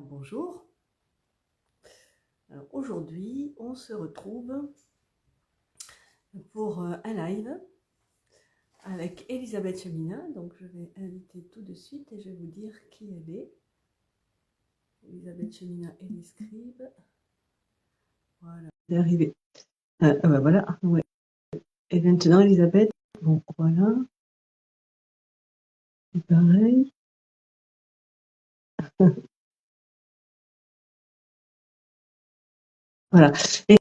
Bonjour. Aujourd'hui, on se retrouve pour un live avec Elisabeth Cheminat. Donc, je vais inviter tout de suite et je vais vous dire qui elle est. Elisabeth Cheminat, Elie Scribe. Voilà. C'est arrivé. Voilà. Ouais. Et maintenant, Elisabeth. Bon, voilà. C'est pareil. Voilà. Et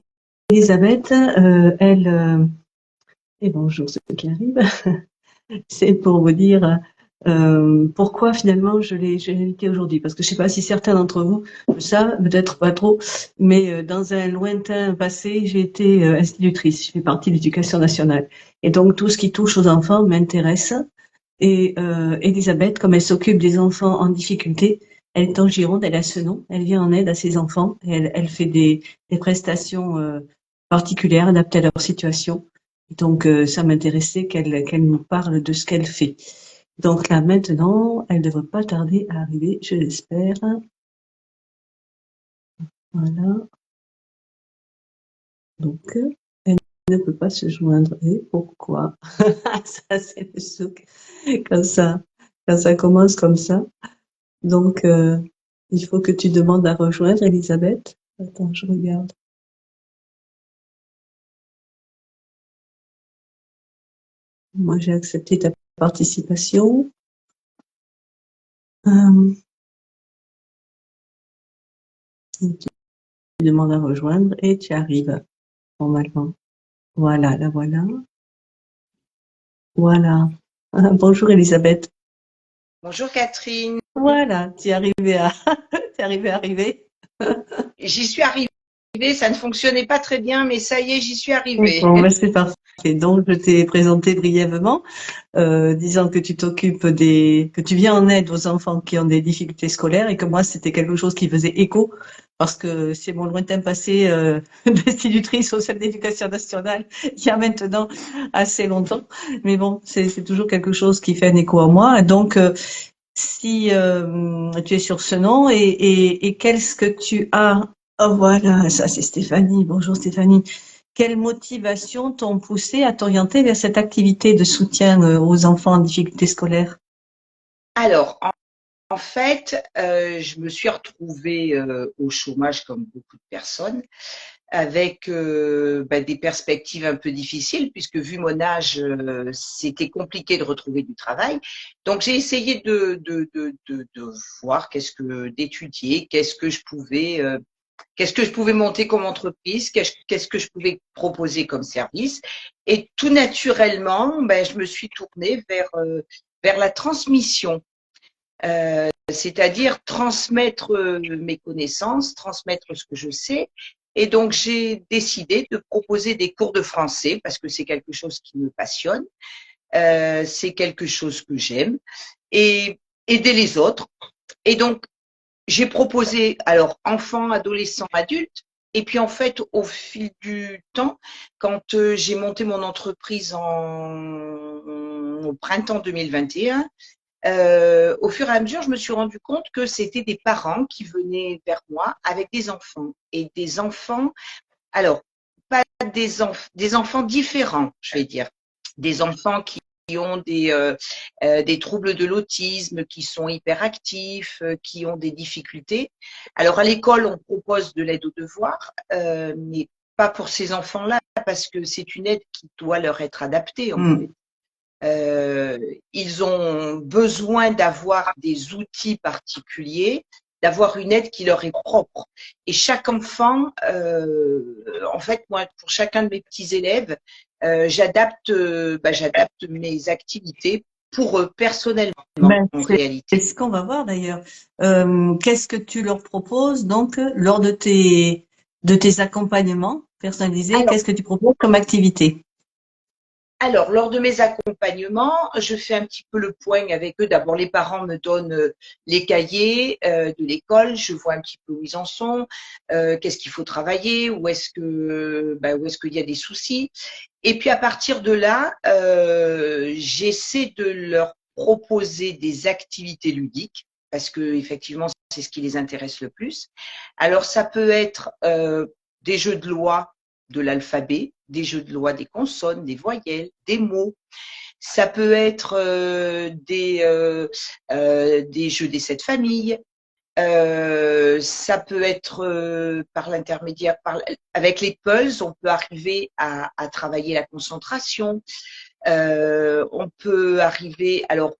Elisabeth, et bonjour ceux qui arrivent. C'est pour vous dire pourquoi finalement je l'ai invité aujourd'hui. Parce que je ne sais pas si certains d'entre vous le savent, peut-être pas trop, mais dans un lointain passé, j'ai été institutrice. Je fais partie de l'éducation nationale. Et donc tout ce qui touche aux enfants m'intéresse. Et Elisabeth, comme elle s'occupe des enfants en difficulté, elle est en Gironde, elle a ce nom, elle vient en aide à ses enfants, et elle fait des prestations particulières adaptées à leur situation. Donc ça m'intéressait qu'elle nous parle de ce qu'elle fait. Donc là maintenant, elle ne devrait pas tarder à arriver, je l'espère. Voilà. Donc elle ne peut pas se joindre. Et pourquoi? Ça c'est le souk quand ça commence comme ça. Donc, il faut que tu demandes à rejoindre Elisabeth. Attends, je regarde. Moi, j'ai accepté ta participation. Et tu demandes à rejoindre et tu arrives, normalement. Voilà, la voilà. Voilà. Bonjour Elisabeth. Bonjour Catherine. Voilà, tu es arrivée à, tu es arrivée. J'y suis arrivée, ça ne fonctionnait pas très bien, mais ça y est, j'y suis arrivée. Bon, ben, c'est parfait. Donc, je t'ai présenté brièvement, disant que que tu viens en aide aux enfants qui ont des difficultés scolaires et que moi, c'était quelque chose qui faisait écho parce que c'est mon lointain passé d'institutrice au sein de l'éducation nationale il y a maintenant assez longtemps. Mais bon, c'est toujours quelque chose qui fait un écho à moi. Donc, si tu es sur ce nom et qu'est-ce que tu as? Oh, voilà, ça c'est Stéphanie. Bonjour Stéphanie. Quelles motivations t'ont poussé à t'orienter vers cette activité de soutien aux enfants en difficulté scolaire? Alors, en fait, je me suis retrouvée au chômage comme beaucoup de personnes, avec des perspectives un peu difficiles, puisque vu mon âge, c'était compliqué de retrouver du travail. Donc, j'ai essayé de voir d'étudier, qu'est-ce que je pouvais monter comme entreprise, qu'est-ce que je pouvais proposer comme service. Et tout naturellement, je me suis tournée vers la transmission, c'est-à-dire transmettre mes connaissances, transmettre ce que je sais. Et donc, j'ai décidé de proposer des cours de français parce que c'est quelque chose qui me passionne, c'est quelque chose que j'aime, et aider les autres. Et donc, j'ai proposé alors enfants, adolescents, adultes. Et puis en fait, au fil du temps, quand j'ai monté mon entreprise au printemps 2021, au fur et à mesure, je me suis rendu compte que c'était des parents qui venaient vers moi avec des enfants. Et des enfants, alors, pas des enfants différents, je vais dire. Des enfants qui ont des troubles de l'autisme, qui sont hyperactifs, qui ont des difficultés. Alors, à l'école, on propose de l'aide aux devoirs, mais pas pour ces enfants-là, parce que c'est une aide qui doit leur être adaptée, en fait. Ils ont besoin d'avoir des outils particuliers, d'avoir une aide qui leur est propre. Et chaque enfant, en fait, moi, pour chacun de mes petits élèves, j'adapte mes activités pour eux personnellement, Ben, en c'est réalité. ce qu'on va voir d'ailleurs. Qu'est-ce que tu leur proposes donc lors de tes accompagnements personnalisés? Alors, Qu'est-ce que tu proposes comme activité? Alors, lors de mes accompagnements, je fais un petit peu le point avec eux. D'abord, les parents me donnent les cahiers de l'école. Je vois un petit peu où ils en sont, qu'est-ce qu'il faut travailler, où est-ce qu'il y a des soucis. Et puis, à partir de là, j'essaie de leur proposer des activités ludiques parce que effectivement, c'est ce qui les intéresse le plus. Alors, ça peut être des jeux de loi de l'alphabet, des jeux de loi des consonnes, des voyelles, des mots. Ça peut être des jeux des 7 familles. Ça peut être par l'intermédiaire, avec les puzzles, on peut arriver à travailler la concentration. On peut arriver, alors,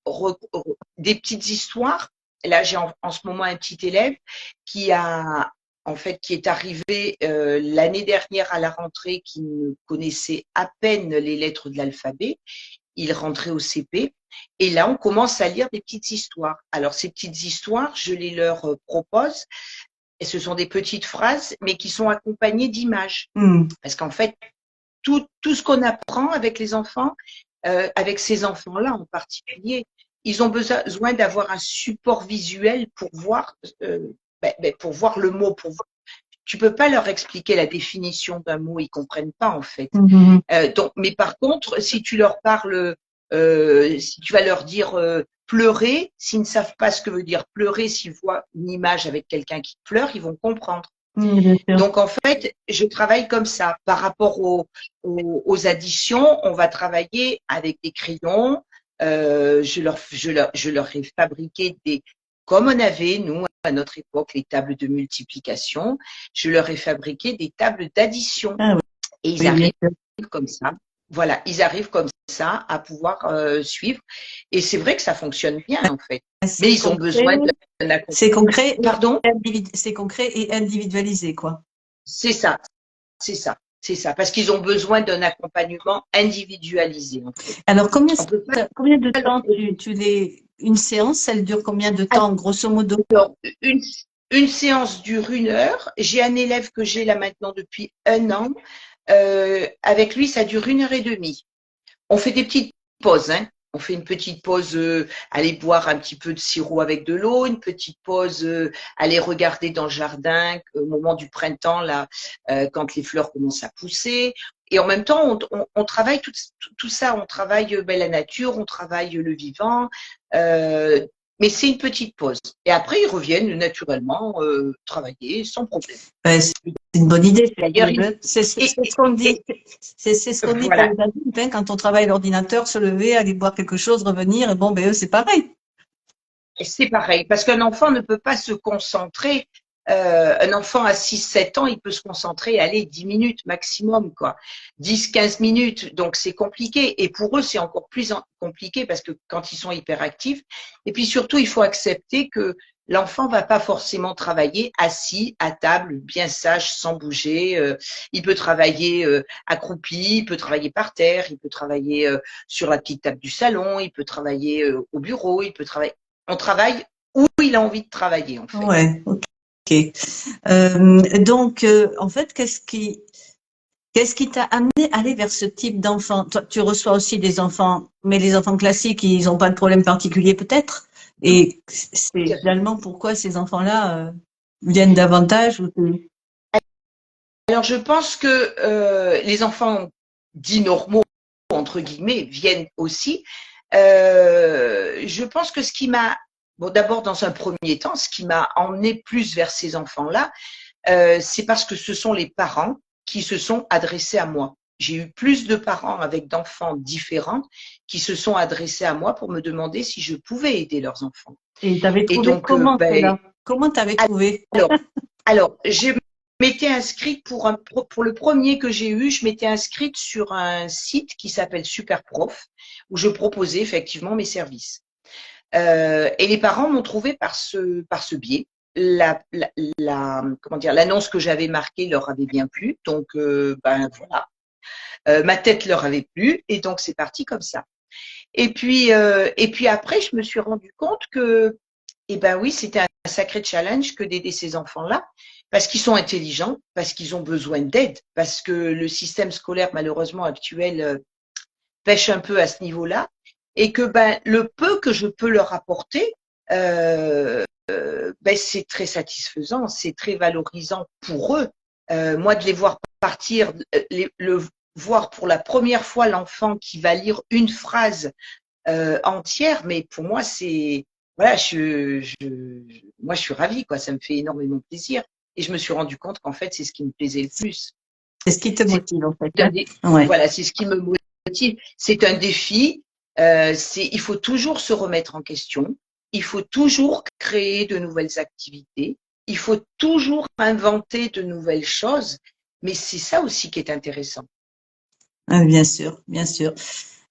des petites histoires. Là, j'ai en ce moment un petit élève qui est arrivé l'année dernière à la rentrée, qui ne connaissait à peine les lettres de l'alphabet. Il rentrait au CP. Et là, on commence à lire des petites histoires. Alors, ces petites histoires, je les leur propose. Et ce sont des petites phrases, mais qui sont accompagnées d'images. Parce qu'en fait, tout ce qu'on apprend avec les enfants, avec ces enfants-là en particulier, ils ont besoin d'avoir un support visuel pour voir le mot. Tu peux pas leur expliquer la définition d'un mot, ils comprennent pas en fait. Mais par contre, si tu leur parles, si tu vas leur dire pleurer, s'ils ne savent pas ce que veut dire pleurer, s'ils voient une image avec quelqu'un qui pleure, ils vont comprendre. Donc en fait, je travaille comme ça. Par rapport aux additions, on va travailler avec des crayons. Je leur ai fabriqué comme on avait, nous, à notre époque, les tables de multiplication, je leur ai fabriqué des tables d'addition. Et ils arrivent comme ça. Voilà, ils arrivent comme ça à pouvoir suivre. Et c'est vrai que ça fonctionne bien, en fait. Mais ils ont besoin d'un accompagnement. C'est concret. Pardon ? C'est concret et individualisé, quoi. C'est ça. C'est ça. C'est ça, parce qu'ils ont besoin d'un accompagnement individualisé. En fait. Alors, combien de temps une séance, elle dure combien de temps, grosso modo? Alors, une séance dure 1 heure. J'ai un élève que j'ai là maintenant depuis 1 an. Avec lui, ça dure 1 heure et demie. On fait des petites pauses, hein. On fait une petite pause, aller boire un petit peu de sirop avec de l'eau, une petite pause, aller regarder dans le jardin au moment du printemps, là, quand les fleurs commencent à pousser. Et en même temps, on travaille tout ça. On travaille la nature, on travaille le vivant. Mais c'est une petite pause. Et après, ils reviennent naturellement travailler sans problème. C'est une bonne idée. D'ailleurs, c'est ce qu'on dit. C'est ce qu'on dit pour les adultes, quand on travaille à l'ordinateur, se lever, aller boire quelque chose, revenir. Et bon, eux, c'est pareil. C'est pareil, parce qu'un enfant ne peut pas se concentrer. Un enfant à 6-7 ans, il peut se concentrer, allez, 10 minutes maximum, quoi. 10-15 minutes, donc c'est compliqué. Et pour eux, c'est encore plus compliqué parce que quand ils sont hyperactifs. Et puis surtout, il faut accepter que l'enfant va pas forcément travailler assis à table, bien sage, sans bouger. Il peut travailler accroupi, il peut travailler par terre, il peut travailler sur la petite table du salon, il peut travailler au bureau, il peut travailler. On travaille où il a envie de travailler, en fait. Ouais, ok. Donc, en fait, qu'est-ce qui t'a amené à aller vers ce type d'enfant? Toi, tu reçois aussi des enfants, mais les enfants classiques, ils n'ont pas de problème particulier peut-être. Et c'est finalement pourquoi ces enfants-là viennent davantage Alors, je pense que les enfants dits normaux, entre guillemets, viennent aussi. Je pense que ce qui m'a, d'abord dans un premier temps, ce qui m'a emmené plus vers ces enfants-là, c'est parce que ce sont les parents qui se sont adressés à moi. J'ai eu plus de parents avec d'enfants différents qui se sont adressés à moi pour me demander si je pouvais aider leurs enfants. Et t'avais trouvé comment t'avais trouvé? Alors, je m'étais inscrite pour le premier que j'ai eu, je m'étais inscrite sur un site qui s'appelle Superprof, où je proposais effectivement mes services. Et les parents m'ont trouvé par ce biais. L'annonce que j'avais marquée leur avait bien plu, donc voilà. Ma tête leur avait plu, et donc c'est parti comme ça. Et puis après, je me suis rendu compte que, oui, c'était un sacré challenge que d'aider ces enfants-là, parce qu'ils sont intelligents, parce qu'ils ont besoin d'aide, parce que le système scolaire malheureusement actuel pêche un peu à ce niveau-là, et que le peu que je peux leur apporter, c'est très satisfaisant, c'est très valorisant pour eux. Moi, de les voir partir, le voir pour la première fois l'enfant qui va lire une phrase entière, mais pour moi, c'est voilà, moi, je suis ravie, quoi. Ça me fait énormément plaisir. Et je me suis rendu compte qu'en fait, c'est ce qui me plaisait le plus. C'est ce qui te C'est motive, en fait, un hein? dé- Ouais. Voilà, c'est ce qui me motive. C'est un défi. Il faut toujours se remettre en question. Il faut toujours créer de nouvelles activités. Il faut toujours inventer de nouvelles choses. Mais c'est ça aussi qui est intéressant. Bien sûr, bien sûr.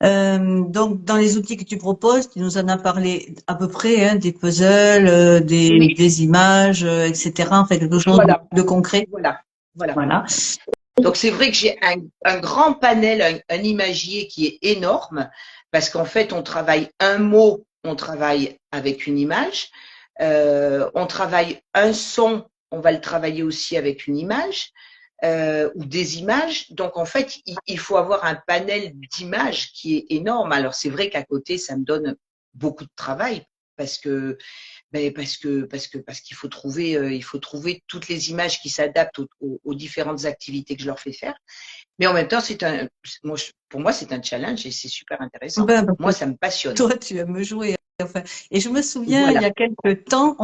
Donc, dans les outils que tu proposes, tu nous en as parlé à peu près, hein, des puzzles, Oui, des images, etc. En fait, quelque chose voilà, de concret. voilà, voilà. Voilà. Donc c'est vrai que j'ai un grand panel, un imagier qui est énorme, parce qu'en fait on travaille un mot, on travaille avec une image, on travaille un son, on va le travailler aussi avec une image ou des images. Donc en fait il faut avoir un panel d'images qui est énorme. Alors c'est vrai qu'à côté ça me donne beaucoup de travail parce que parce qu'il il faut trouver toutes les images qui s'adaptent aux différentes activités que je leur fais faire. Mais en même temps, pour moi, c'est un challenge et c'est super intéressant. Ben, parce Moi, que ça me passionne. toi, tu aimes jouer. Enfin, et je me souviens, il y Voilà. a quelque temps,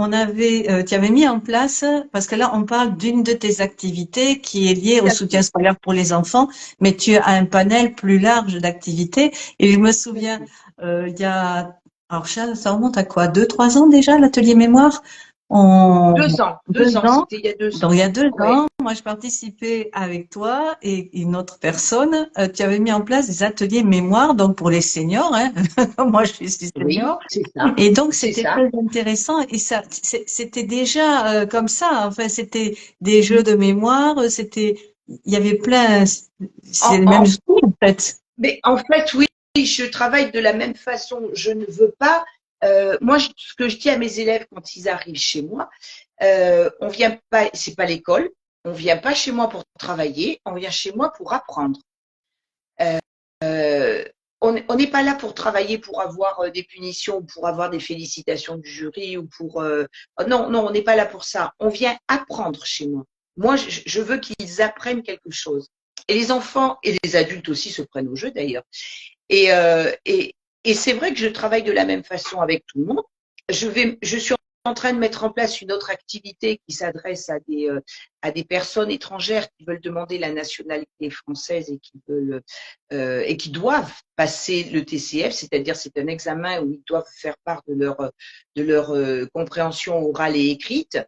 tu avais mis en place, parce que là, on parle d'une de tes activités qui est liée Tout au à soutien fait. scolaire pour les enfants, mais tu as un panel plus large d'activités. Et je me Tout à souviens, fait. il y a, alors ça remonte à quoi, 2, 3 ans déjà, l'atelier mémoire? On, 2 ans. deux 2 ans. ans. C'était il y a 2 ans. Donc, il y a deux Ouais. ans, moi, je participais avec toi et une autre personne. Tu avais mis en place des ateliers mémoire, donc pour les seniors, hein. Moi, je suis Oui, senior. c'est ça. Et donc, C'est c'était ça. très intéressant. Et ça, c'était déjà comme ça. Enfin, c'était des jeux de mémoire. Il y avait plein. C'est En, le même en, style, en fait. mais en fait, oui, je travaille de la même façon. Je ne veux pas. Moi, ce que je dis à mes élèves quand ils arrivent chez moi, on vient pas, c'est pas l'école. On vient pas chez moi pour travailler. On vient chez moi pour apprendre. Euh, on n'est pas là pour travailler, pour avoir des punitions, pour avoir des félicitations du jury ou pour. Oh non, non, on n'est pas là pour ça. On vient apprendre chez moi. Moi, je veux qu'ils apprennent quelque chose. Et les enfants et les adultes aussi se prennent au jeu d'ailleurs. Et, euh, et, et c'est vrai que je travaille de la même façon avec tout le monde. Je suis en train de mettre en place une autre activité qui s'adresse à des personnes étrangères qui veulent demander la nationalité française et qui doivent passer le TCF, c'est-à-dire c'est un examen où ils doivent faire part de leur compréhension orale et écrite.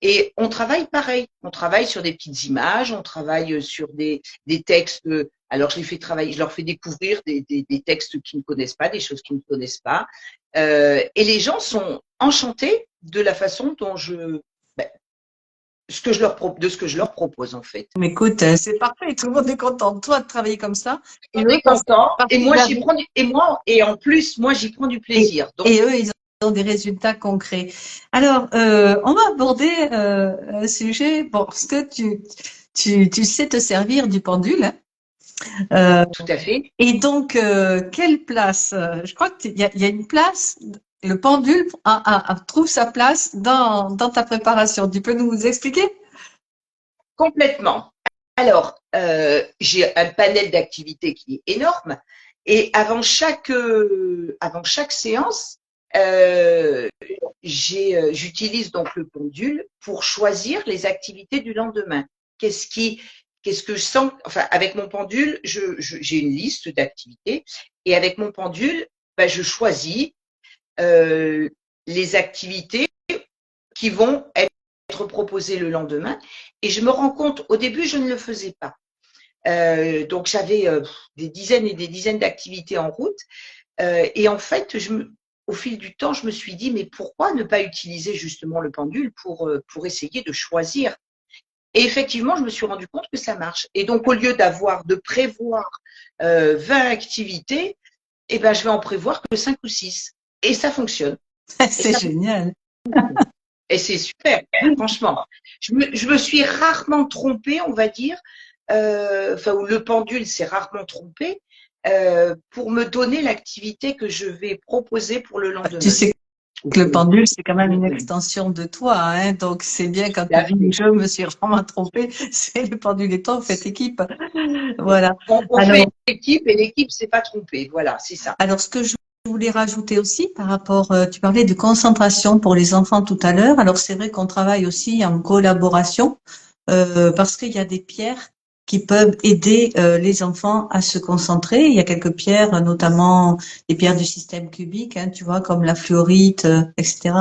Et on travaille pareil, on travaille sur des petites images, on travaille sur des textes. Alors je les fais travailler, je leur fais découvrir des textes qu'ils ne connaissent pas, des choses qu'ils ne connaissent pas. Et les gens sont enchantés de la façon dont ben, de ce que je leur propose en fait. Mais écoute, c'est parfait. Tout le monde est content de toi de travailler comme ça. Et On eux, est content. parce Et qu'ils moi avaient, et en plus moi j'y prends du et, plaisir. Donc et eux, ils ont des résultats concrets. Alors, on va aborder un sujet. Bon, parce que tu sais te servir du pendule, hein. tout à fait. Et donc, quelle place? Je crois qu'il y a une place. Le pendule trouve sa place dans ta préparation. Tu peux nous expliquer? Complètement. Alors, j'ai un panel d'activités qui est énorme et avant chaque séance, euh, j'utilise donc le pendule pour choisir les activités du lendemain. Qu'est-ce qui, qu'est-ce que je sens, enfin, avec mon pendule, j'ai une liste d'activités et avec mon pendule, ben, je choisis les activités qui vont être proposées le lendemain. Et je me rends compte, au début, je ne le faisais pas. Donc, j'avais des dizaines et des dizaines d'activités en route. Et en fait, au fil du temps, je me suis dit, mais pourquoi ne pas utiliser justement le pendule pour essayer de choisir. Et effectivement, je me suis rendu compte que ça marche. Et donc, au lieu de prévoir 20 activités, eh ben, je vais en prévoir que 5 ou 6. Et ça fonctionne. Et C'est ça génial. Et c'est super, franchement. Je me suis rarement trompée, on va dire, enfin, où le pendule s'est rarement trompé, pour me donner l'activité que je vais proposer pour le Tu lendemain. sais que le pendule, c'est quand même une extension de toi, hein. Donc, c'est bien quand Tout tu à dis fait. je me suis vraiment trompée, c'est le pendule et toi, vous faites équipe. Voilà. On Alors, fait équipe et l'équipe s'est pas trompée. Voilà, c'est ça. alors, ce que je voulais rajouter aussi par rapport, tu parlais de concentration pour les enfants tout à l'heure. Alors c'est vrai qu'on travaille aussi en collaboration parce qu'il y a des pierres qui peuvent aider les enfants à se concentrer. Il y a quelques pierres, notamment les pierres du système cubique, hein, tu vois, comme la fluorite, etc.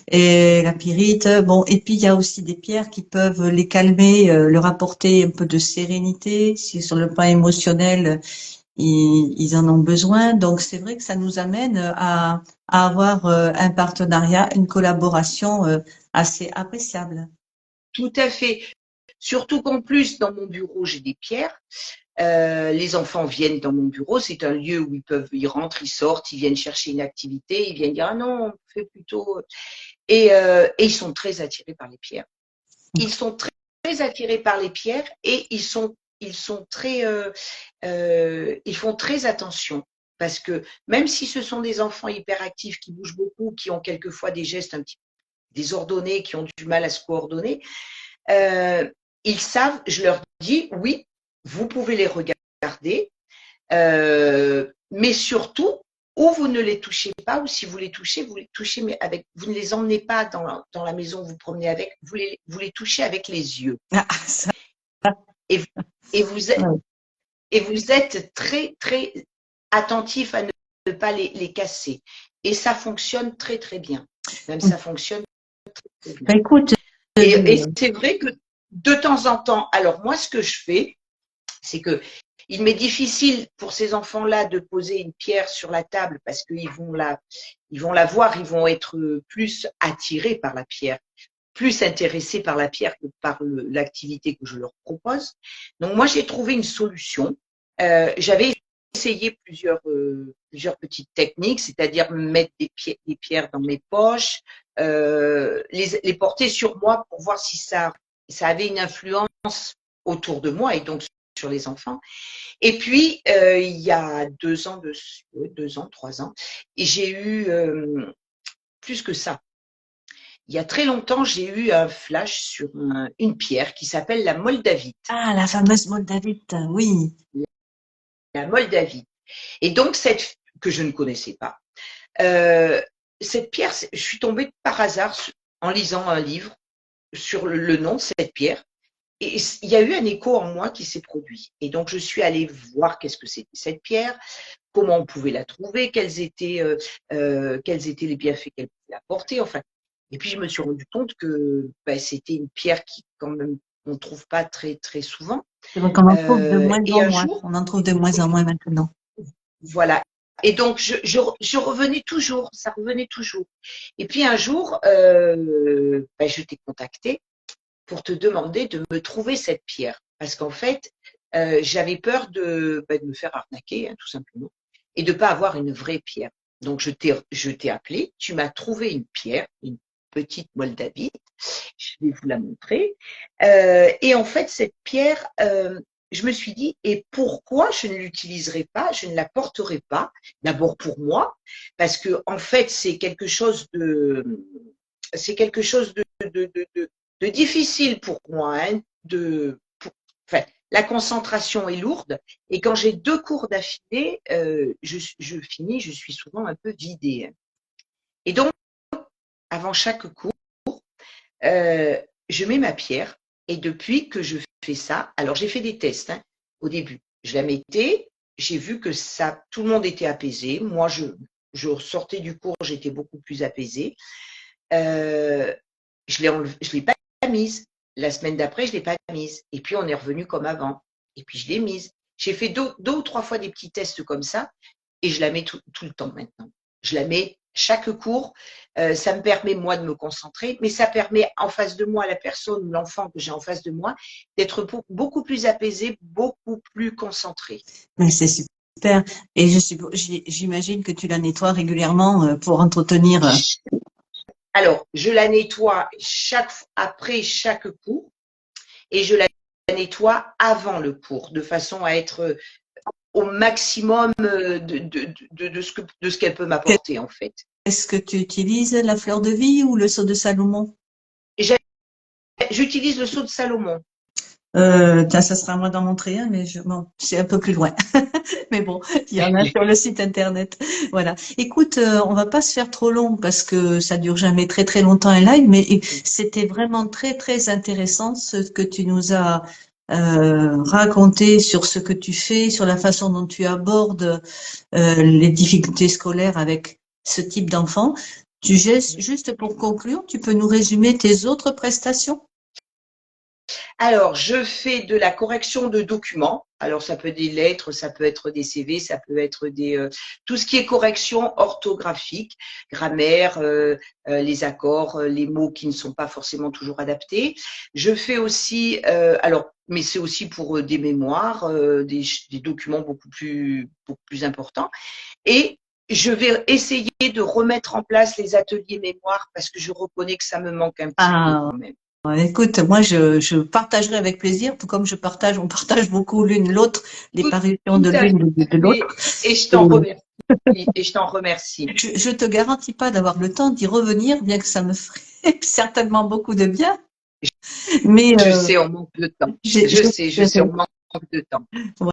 Et la pyrite. Bon, et puis il y a aussi des pierres qui peuvent les calmer, leur apporter un peu de sérénité, si sur le plan émotionnel ils en ont besoin. Donc c'est vrai que ça nous amène à avoir un partenariat, une collaboration assez appréciable. Tout à fait. Surtout qu'en plus, dans mon bureau, j'ai des pierres. Les enfants viennent dans mon bureau, c'est un lieu où ils rentrent, ils sortent, ils viennent chercher une activité, ils viennent dire ah non, on fait plutôt. Et ils sont très attirés par les pierres. Ils sont très, très attirés par les pierres et ils sont très, ils font très attention. Parce que même si ce sont des enfants hyperactifs qui bougent beaucoup, qui ont quelquefois des gestes un petit peu désordonnés, qui ont du mal à se coordonner, ils savent, je leur dis, oui, vous pouvez les regarder, mais surtout, ou vous ne les touchez pas, ou si vous les touchez, mais avec, vous ne les emmenez pas dans la maison, vous promenez avec, vous les touchez avec les yeux. Ah, ça, Et, et, vous, êtes, ouais. et vous êtes très, très attentif à ne pas les casser. Et ça fonctionne très, très bien. Même ça fonctionne très, très bien. Ben, écoute, Et c'est vrai que de temps en temps, alors moi, ce que je fais, c'est que il m'est difficile pour ces enfants-là de poser une pierre sur la table parce qu'ils vont la voir, ils vont être plus attirés par la pierre, plus intéressés par la pierre que par l'activité que je leur propose. Donc moi, j'ai trouvé une solution. J'avais essayé plusieurs petites techniques, c'est-à-dire mettre des pierres dans mes poches, les porter sur moi pour voir si ça avait une influence autour de moi et donc sur les enfants. Et puis, il y a 2 ans, 3 ans, et j'ai eu plus que ça. Il y a très longtemps, j'ai eu un flash sur une pierre qui s'appelle la moldavite. ah, la fameuse moldavite, oui. La moldavite. Et donc, que je ne connaissais pas. Cette pierre, je suis tombée par hasard en lisant un livre sur le nom de cette pierre. Et il y a eu un écho en moi qui s'est produit. Et donc, je suis allée voir qu'est-ce que c'était cette pierre, comment on pouvait la trouver, quels étaient les bienfaits qu'elle pouvait apporter. Enfin, et puis, je me suis rendu compte que c'était une pierre qui, quand même, on ne trouve pas très, très souvent. C'est vrai qu'on en trouve de moins Et en un moins. jour, On en trouve de moins en moins maintenant. voilà. Et donc, je revenais toujours, ça revenait toujours. Et puis, un jour, je t'ai contacté pour te demander de me trouver cette pierre. Parce qu'en fait, j'avais peur de me faire arnaquer, hein, tout simplement, et de ne pas avoir une vraie pierre. Donc, je t'ai appelé, tu m'as trouvé une pierre, une petite moldavite, je vais vous la montrer. Et en fait, cette pierre, je me suis dit, et pourquoi je ne l'utiliserai pas, je ne la porterai pas, d'abord pour moi, parce que en fait, c'est quelque chose de difficile pour moi, hein, enfin, la concentration est lourde et quand j'ai 2 cours d'affilée, je finis, je suis souvent un peu vidée. Et donc, avant chaque cours, je mets ma pierre et depuis que je fais ça, alors j'ai fait des tests hein, au début. Je la mettais, j'ai vu que ça, tout le monde était apaisé. Moi, je sortais du cours, j'étais beaucoup plus apaisée. Je l'ai pas mise. La semaine d'après, je l'ai pas mise. Et puis, on est revenu comme avant. Et puis, je l'ai mise. J'ai fait 2 ou 3 fois des petits tests comme ça et je la mets tout le temps maintenant. Je la mets chaque cours. Ça me permet, moi, de me concentrer, mais ça permet en face de moi, la personne ou l'enfant que j'ai en face de moi, d'être beaucoup plus apaisé, beaucoup plus concentré. Mais c'est super. Et j'imagine que tu la nettoies régulièrement pour entretenir. Alors, je la nettoie après chaque cours et je la nettoie avant le cours, de façon à être au maximum de ce qu'elle peut m'apporter, en fait. Est-ce que tu utilises la fleur de vie ou le sceau de Salomon? J'utilise le sceau de Salomon. Ça sera à moi d'en montrer un, mais bon, c'est un peu plus loin. Mais bon, il y en a sur le site internet. Voilà. Écoute, on va pas se faire trop long parce que ça dure jamais très très longtemps un live, mais c'était vraiment très très intéressant ce que tu nous as raconté sur ce que tu fais, sur la façon dont tu abordes les difficultés scolaires avec ce type d'enfants. Juste pour conclure, tu peux nous résumer tes autres prestations? Alors, je fais de la correction de documents. Alors, ça peut être des lettres, ça peut être des CV, ça peut être tout ce qui est correction orthographique, grammaire, les accords, les mots qui ne sont pas forcément toujours adaptés. Je fais aussi, mais c'est aussi pour des mémoires, des documents beaucoup plus importants. Et je vais essayer de remettre en place les ateliers mémoire parce que je reconnais que ça me manque un petit peu Ah, quand même. écoute, moi je partagerai avec plaisir, tout comme on partage beaucoup l'une l'autre, les Tout, parutions tout de à l'une de fait. l'autre. Et je Et t'en remercie. Et je t'en remercie. je te garantis pas d'avoir le temps d'y revenir, bien que ça me ferait certainement beaucoup de bien. Mais Je sais, on manque de temps. Je sais, on manque de temps.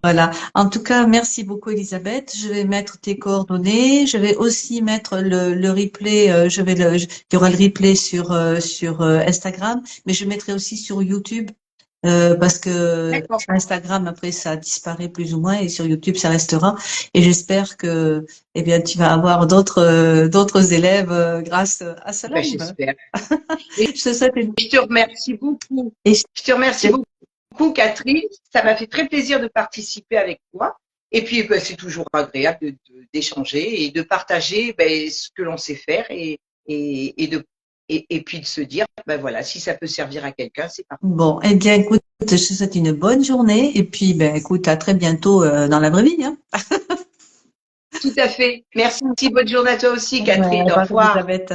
voilà. En tout cas, merci beaucoup, Elisabeth. Je vais mettre tes coordonnées. Je vais aussi mettre le replay. Il y aura le replay sur Instagram, mais je mettrai aussi sur YouTube. Parce que D'accord. sur Instagram, après, ça disparaît plus ou moins et sur YouTube, ça restera. Et j'espère que, eh bien, tu vas avoir d'autres élèves grâce à ce Ben, live. j'espère. Et Je te souhaite une... je te remercie beaucoup. et Je te remercie beaucoup, Catherine. Ça m'a fait très plaisir de participer avec toi. Et puis, ben, c'est toujours agréable d'échanger et de partager ben, ce que l'on sait faire et puis de se dire, ben voilà, si ça peut servir à quelqu'un, c'est parfait. Bon, eh bien, écoute, je te souhaite une bonne journée et puis, ben, écoute, à très bientôt dans la vraie vie, hein. Tout à fait. Merci. Bonne journée à toi aussi, Ouais, Catherine. Au au revoir, revoir. Elisabeth.